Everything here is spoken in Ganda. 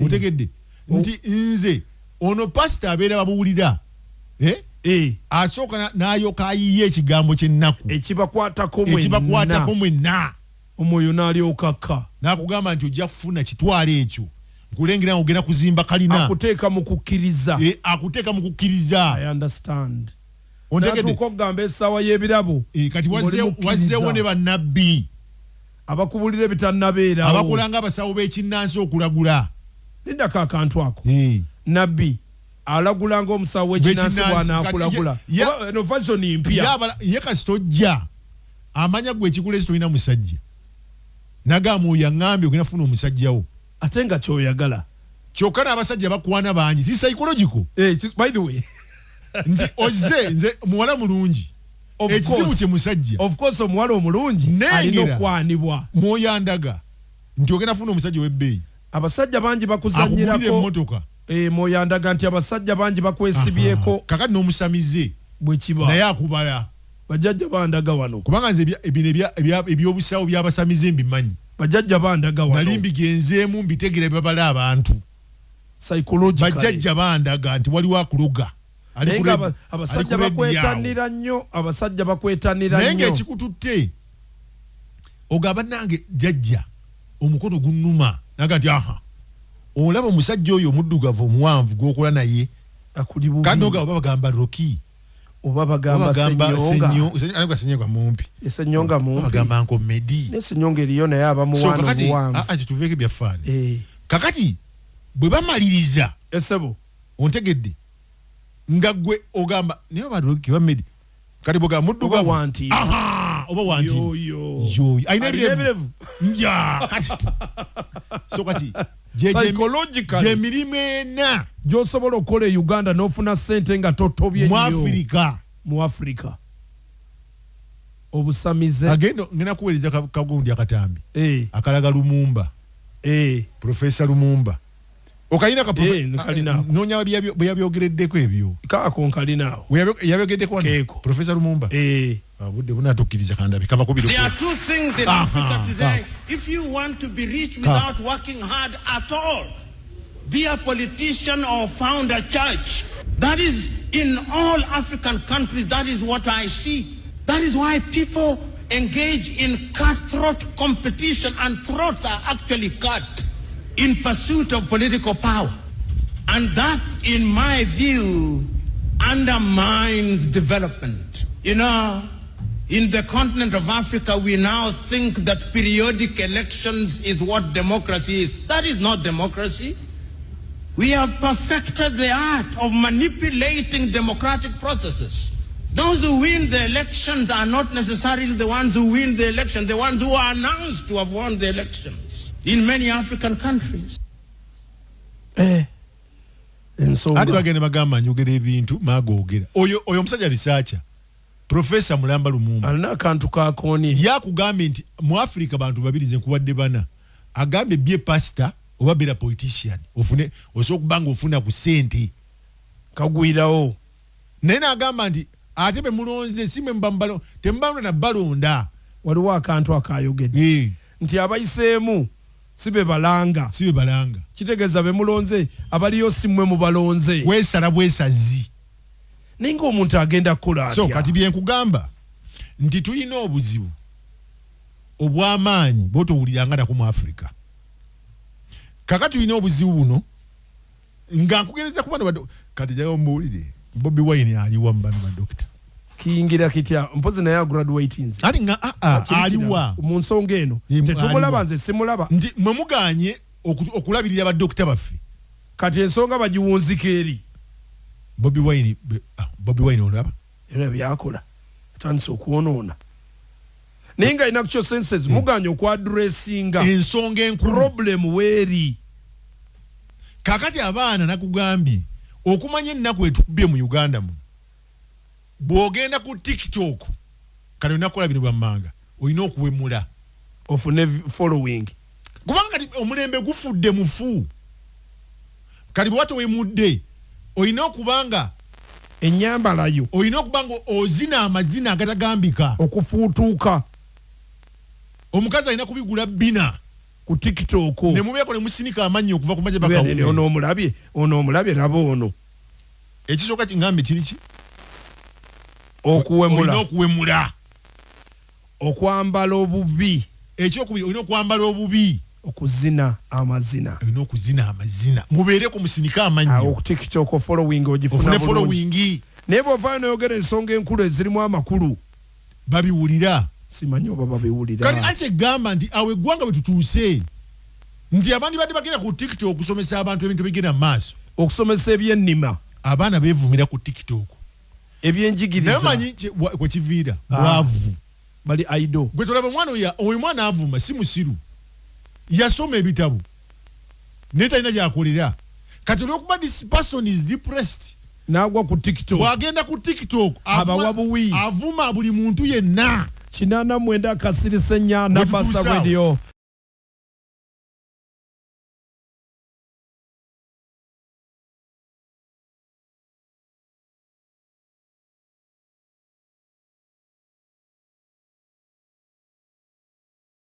otegedde nti nze ono pastor abeera babuulira asooka n'ayoka ayiye ekigambo ky'ennaku ekibakwatako mwenna omwoyo n'alyokakka n'akugamba nti ojja kufuna kitwala ekyo nkulengera ogenda kuzimba kalina akuteeka mu kukkiriza I understand natuuka okugamba essaawa y'ebirabo kati wazzeewo ne bannabbi abakubulira ebitannabeerawo abakolanga abasawo b'ekinnansi okulagula neddako akantu ako nabbi alagulanga omusawo w'ekinnansi bw'anaakulagula no version mpya ye kasita ojja amanya gwe ekikuleezi tolina musajja nagamba oyo aŋŋambye ogenda funa omusajjawo ate nga kyoyagala kyokka n'abasajja bakwana bangi ti psychological by the way nti ozze nze muwala mulungi ekizibu kye musajja of course omuwala omulungi alina okwanibwa mwoyandaga nti ogenda funa omusajja w'ebbeeyi abasajja bangi bakuzanyirako emmotoka mwoyandaga nti abasajja bangi bakwesibyeko kakati n'omusamize bwe kiba naye akubala bajjajja bandaga wano kubanga nze ebyobusawo by'abasamize mbimanyi bajjajja bandaga wano nali mbigenzeemu mbitegere babala abantu psychologically bajjajja bandaga nti waliwo akuloga abasajja bakwetanira nnyo naye ng'ekikututte ogamba nange jjajja omukono gunnuma naga nti olaba omusajja oyo omuddugavu omuwanvu gw'okola naye kandi ogaba bagamba Rocky oba bagamba senyonga mumpi senyonga mumpi bagamba nko Medi ne senyonga eriyo naye abamuwana omuwanvu tuveeko byafaani kakati bwe bamaliriza esebo ontegedde nga gwe ogamba naye Rocky ba Medi kati bwe muddugavu oba wanti yo ayina ebirevu so kati psychologically mirimu ena gy'osobola okukola e Uganda n'ofuna ssente nga totobye nnyo mu Africa obusamize agenda ngenda kuweereza kagundi akatambi akalaga Lumumba Professor Lumumba okayina ka noonya bwe yabyogereddeko ebyo kaako nkalinaawo yabyogereddeko Professor Lumumba budde bunatukkiriza kandabi there are two things in Africa today. If you want to be rich without working hard at all, be a politician or found a church. That is in all African countries. That is what I see. That is why people engage in cutthroat competition, and throats are actually cut in pursuit of political power. And that, in my view, undermines development. You know, in the continent of Africa, we now think that periodic elections is what democracy is. That is not democracy. We have perfected the art of manipulating democratic processes. Those who win the elections are not necessarily the ones who win the election, the ones who are announced to have won the elections in many African countries. Ati bagenda bagamba njogera ebintu magogera. Oyo omusajja researcher Professor Mulamba Lumumba alina akantu kakoni yakugambye nti mu Africa bantu babiri ze nkuwadde bana agambye bye pastor oba bera politician ofune osobola kubanga ofuna ku ssente kagwirawo naye n'agamba nti ate be mulonze si mwe mbambalo tembalonda na balonda waliwo akantu akayogedde nti abayiseemu sibe balanga kitegeeza be mulonze abaliyo simwe mu balonze weesala bwesazi ninga omuntu agenda kukola atya so kati bye nkugamba nti tulina obuzibu obw'amaanyi bw'otowuliranga nako mu Africa kakati tulina obuzibu buno nga nkugereza ku bano kati jayo mbuulire Bobi Wine aliwa mu bano badokita kiyingira kitya mpozi naye graduatinze ati nga aliwa mu nsonga eno tetumulaba nze simulaba nti mwe muganye okulabirira badokita baffe kati ensonga bagiwunzika eri Bobi Wine olaba era byakola atandise okwonoona naye nga alina kyo senses muganye okwadressinga ensonga enkulu problem weeri kakati abaana nakugambye okumanya ennaku etukubye mu Uganda mu bw'ogenda ku TikTok kati onakola bino bwammanga olina okuwemula ofune following kubanga kati omulembe gufudde mufu kati bw'ate wemudde olina okubanga ennyambalayo olina okubanga ozina amazina agatagambika okufuutuuka omukazi alina kubigula bina ku TikTok ne mubeeko ne musinika amanyi okuva ku maje baka ono omulabye rabo ono ekisooka kingambe kiriki okuwemula okwambala obubi ekyokubiri olina okwambala obubi okuzina amazina mubeere ku musinika amanyi ku TikTok following ogifuna bulungi naye bw'ovaayo n'oyogera ensonga enkulu ezirimu amakulu babiwulira simanyi oba babiwulira kati ate egamba nti awo eggwanga bwe tutuuse nti abantu badde bagenda ku TikTok okusomesa abantu ebintu bigenda mu maaso okusomesa ebyennima abaana beevumira ku TikTok ebyenjigiriza naye manyi kwe kiviira bwavu bali aido gwe tolaba oyo mwana avuma si musiru yasoma ebitabo naye talina gyakolera kati olwokuba this person is depressed n'agwa ku TikTok bw'agenda ku TikTok abawabuwi avuma buli muntu yenna 89 kasirisa 4 Nabasa Radio